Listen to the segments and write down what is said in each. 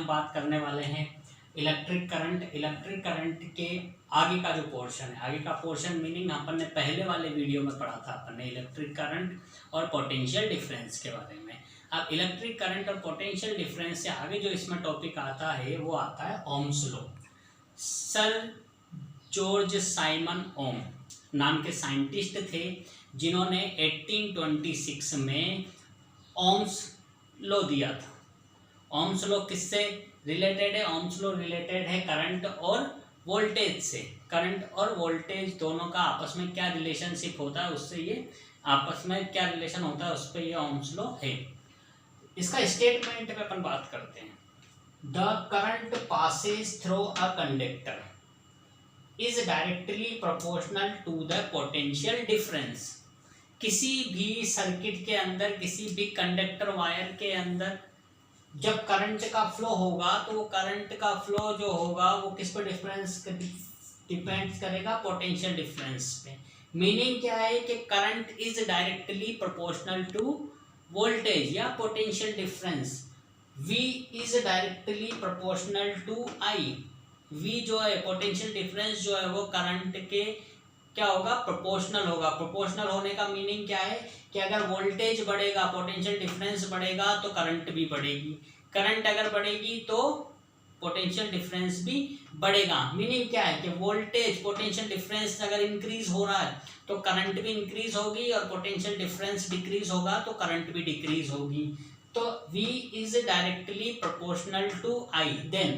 हम बात करने वाले हैं इलेक्ट्रिक करंट। इलेक्ट्रिक करंट के आगे का जो पोर्शन है, आगे का पोर्शन मीनिंग अपन ने पहले वाले वीडियो में पढ़ा था अपन ने इलेक्ट्रिक करंट और पोटेंशियल डिफरेंस के बारे में। अब इलेक्ट्रिक करंट और पोटेंशियल डिफरेंस से आगे जो इसमें टॉपिक आता है वो आता है Ohm's law. Sir George Simon Ohm नाम के साइंटिस्ट थे जिन्होंने 1826 में ओम्स लॉ दिया था। ओम्स लॉ किससे रिलेटेड है? ओम्स लॉ रिलेटेड है करंट और वोल्टेज से। करंट और वोल्टेज दोनों का आपस में क्या रिलेशनशिप होता है, उससे ये आपस में क्या रिलेशन होता है, उस पर ये ओम्स लॉ है। इसका स्टेटमेंट पे अपन बात करते हैं। The current passes through a conductor is directly proportional to the potential difference. किसी भी सर्किट के अंदर, किसी भी कंडक्टर वायर के अंदर जब करंट का फ्लो होगा तो वो करंट का फ्लो जो होगा वो किस पर डिपेंड करेगा? पोटेंशियल डिफरेंस पे। मीनिंग क्या है कि current is directly proportional to voltage या potential difference. V is directly proportional to I। V जो है पोटेंशियल डिफरेंस जो है वो करंट के क्या होगा? प्रोपोर्शनल होगा। प्रोपोर्शनल होने का मीनिंग क्या है कि अगर वोल्टेज बढ़ेगा, पोटेंशियल डिफरेंस बढ़ेगा तो करंट भी बढ़ेगी। करंट अगर बढ़ेगी तो पोटेंशियल डिफरेंस भी बढ़ेगा। मीनिंग क्या है कि वोल्टेज पोटेंशियल डिफरेंस अगर इंक्रीज हो रहा है तो करंट भी इंक्रीज होगी, और पोटेंशियल डिफरेंस डिक्रीज होगा तो करंट भी डिक्रीज होगी। तो V is directly proportional to I, then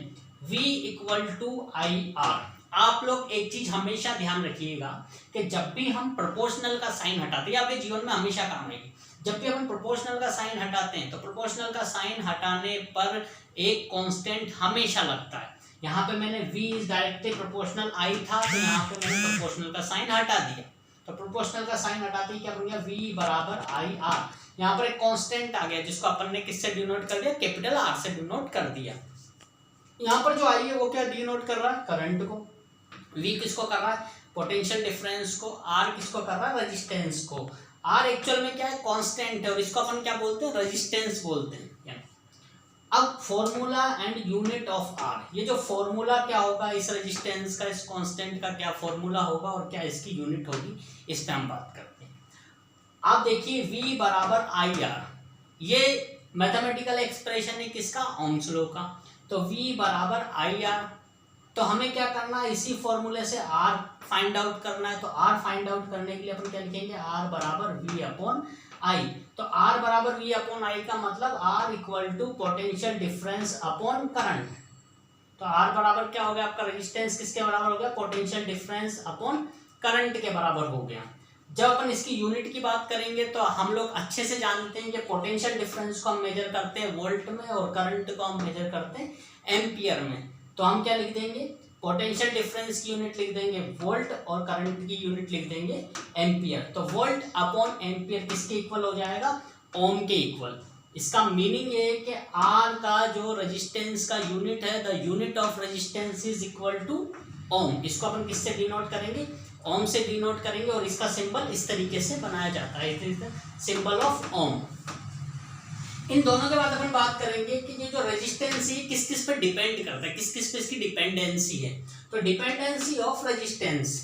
V equal to IR। आप लोग एक चीज हमेशा ध्यान रखिएगा कि जब भी हम प्रोपोर्शनल का साइन हटाते हैं, आपके जीवन में हमेशा काम आएगी, जब भी हम प्रोपोर्शनल का साइन हटाते हैं तो प्रोपोर्शनल का साइन हटाने पर एक कांस्टेंट हमेशा लगता है। यहाँ पे मैंने V is directly proportional I था तो यहाँ पे मैंने प्रोपोर्शनल का साइन हटा दिया। तो प्रोपोर्शनल का साइन हटाते ही क्या बन गया? V बराबर IR। यहाँ पर एक कांस्टेंट आ गया जिसको अपन ने किससे डिनोट कर दिया? कैपिटल R से डिनोट कर दिया। यहाँ पर जो I है वो क्या डिनोट कर रहा है? करंट को। V किसको कर रहा है? पोटेंशियल डिफरेंस को। R किसको कर रहा है? रेजिस्टेंस को। R एक्चुअल में क्या है? कांस्टेंट है और इसको अपन क्या बोलते हैं? रेजिस्टेंस बोलते हैं। अब formula and unit of R, ये जो फॉर्मूला क्या होगा इस रेजिस्टेंस का, इस कांस्टेंट का क्या फॉर्मूला होगा और क्या इसकी यूनिट होगी, इस पे हम बात करते हैं। आप देखिए V बराबर IR, ये मैथमेटिकल एक्सप्रेशन है किसका? ओम्स लॉ का। तो V बराबर IR, तो हमें क्या करना है? इसी फॉर्मूले से R फाइंड आउट करना है। तो R फाइंड आउट करने के लिए अपन क्या लिखेंगे? R बराबर V अपॉन I। तो R बराबर V अपॉन I का मतलब R equal to potential difference upon current. तो R बराबर क्या हो गया आपका? रेजिस्टेंस किसके बराबर हो गया? पोटेंशियल डिफरेंस अपॉन करंट के बराबर हो गया। जब अपन इसकी यूनिट की बात करेंगे तो हम लोग अच्छे से जानते हैं कि पोटेंशियल डिफरेंस को हम मेजर करते हैं वोल्ट में और करंट को हम मेजर करते हैं एम्पियर में। तो हम क्या लिख देंगे? पोटेंशियल डिफरेंस की यूनिट लिख देंगे वोल्ट और करंट की यूनिट लिख देंगे एम्पियर। तो वोल्ट अपॉन एम्पियर किसके इक्वल हो जाएगा? ओम के इक्वल। इसका मीनिंग ये है कि R का जो रेजिस्टेंस का यूनिट है, the unit of resistance is equal to ohm. इसको अपन किससे डिनोट करेंगे? ओम से डिनोट करेंगे और इसका सिंबल इस तरीके से बनाया जाता है, it is the symbol of ohm. इन दोनों के बाद अपन बात करेंगे कि ये जो रेजिस्टेंस है किस किस पे डिपेंड करता है, किस किस पे इसकी डिपेंडेंसी है। तो डिपेंडेंसी ऑफ रेजिस्टेंस,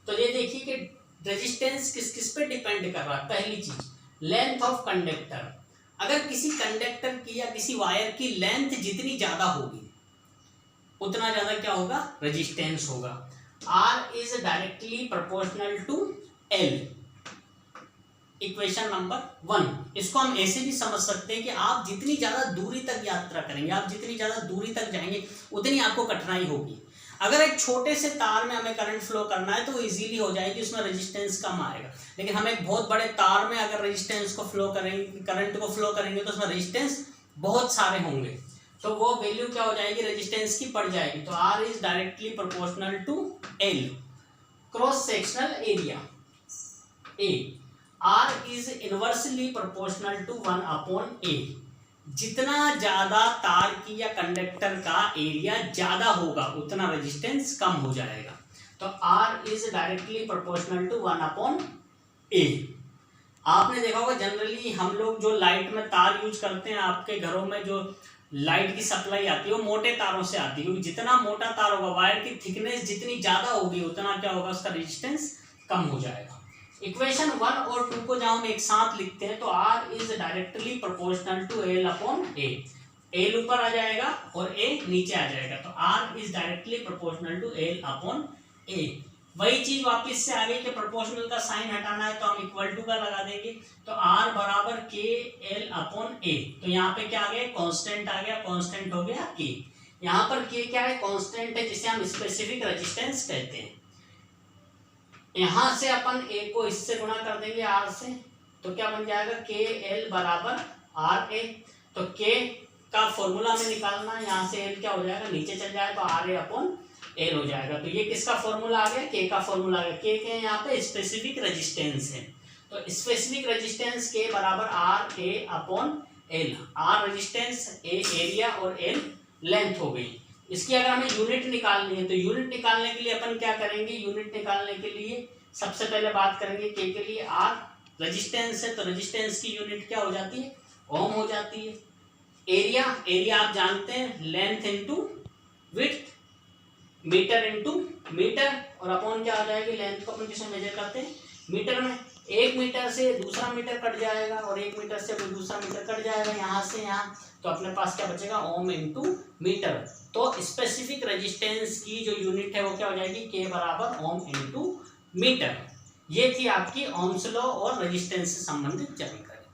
तो ये देखिए कि रेजिस्टेंस किस किस पे डिपेंड कर रहा है। पहली चीज लेंथ ऑफ कंडक्टर। अगर किसी कंडक्टर की या किसी वायर की लेंथ जितनी ज्यादा होगी उतना ज्यादा क्या होगा? रेजिस्टेंस होगा। R is directly proportional to L। Equation number 1। इसको हम ऐसे भी समझ सकते हैं कि आप जितनी ज्यादा दूरी तक यात्रा करेंगे, आप जितनी ज्यादा दूरी तक जाएंगे उतनी आपको कठिनाई होगी। अगर एक छोटे से तार में हमें करंट फ्लो करना है तो वो इजीली हो जाएगी, उसमें रेजिस्टेंस कम आएगा। लेकिन हम एक बहुत बड़े तार में अगर रेजिस्टेंस को फ्लो करेंगे, करंट को फ्लो करेंगे तो उसमें रेजिस्टेंस बहुत सारे होंगे, तो वो वैल्यू क्या हो जाएगी? रेजिस्टेंस की बढ़ जाएगी। तो R is directly proportional to L। Cross sectional area A, R is inversely proportional to 1 upon A। जितना ज्यादा तार की या कंडक्टर का एरिया ज्यादा होगा उतना रेजिस्टेंस कम हो जाएगा। तो R is directly proportional to 1 upon A। आपने देखा होगा जनरली हम लोग जो लाइट में तार यूज करते हैं, आपके घरों में जो लाइट की सप्लाई आती है वो मोटे तारों से आती है, क्योंकि जितना मोटा तार होगा, वायर की थिकनेस जितनी ज्यादा होगी, उतना क्या होगा, उसका रेजिस्टेंस कम हो जाएगा। इक्वेशन 1 और 2 को जब हम एक साथ लिखते हैं तो R is directly proportional to L upon A। L ऊपर आ जाएगा और A नीचे आ जाएगा, तो R is directly proportional to L upon A। वही चीज वापस से आगे के प्रोपोर्शनल का साइन हटाना है तो हम इक्वल टू का लगा देंगे, तो R बराबर के L अपॉन A। तो यहाँ पे क्या आ गया, कांस्टेंट आ गया, कांस्टेंट हो गया K। यहाँ पर K क्या है, कांस्टेंट है, जिसे हम स्पेसिफिक रेजिस्टेंस कहते हैं। यहां से अपन A को इससे गुणा कर देंगे R से, तो क्या बन जाएगा, के L बराबर RA। तो K का फॉर्मूला में निकालना है, यहाँ से L क्या हो जाएगा, नीचे चल जाएगा, तो RA अपॉन L हो जाएगा। तो ये किसका फॉर्मूला आ गया, K का फॉर्मूला आ गया। K के यहाँ पे स्पेसिफिक रेजिस्टेंस है, तो स्पेसिफिक रेजिस्टेंस K बराबर RA upon L। R resistance, A area और L लेंथ हो गई। इसकी अगर हमें यूनिट निकालनी है तो यूनिट निकालने के लिए अपन क्या करेंगे, यूनिट निकालने के लिए सबसे पहले बात करेंगे K के लिए। R रेजिस्टेंस है, तो रेजिस्टेंस की यूनिट क्या हो जाती है, ओम हो जाती है। एरिया, एरिया आप जानते हैं, length into width, metre into metre, और अपॉन क्या आ जाएगी, लेंथ को अपन किसमें मेजर करते हैं, मीटर में। 1 मीटर से दूसरा मीटर कट जाएगा और 1 मीटर से दूसरा मीटर कट जाएगा, यहाँ से यहाँ, तो अपने पास क्या बचेगा, ओम इंटू मीटर। तो स्पेसिफिक रेजिस्टेंस की जो यूनिट है वो क्या हो जाएगी, के बराबर ओम इंटू मीटर। ये थी आपकी ओम्स लॉ और रेजिस्टेंस से संबंधित जानकारी।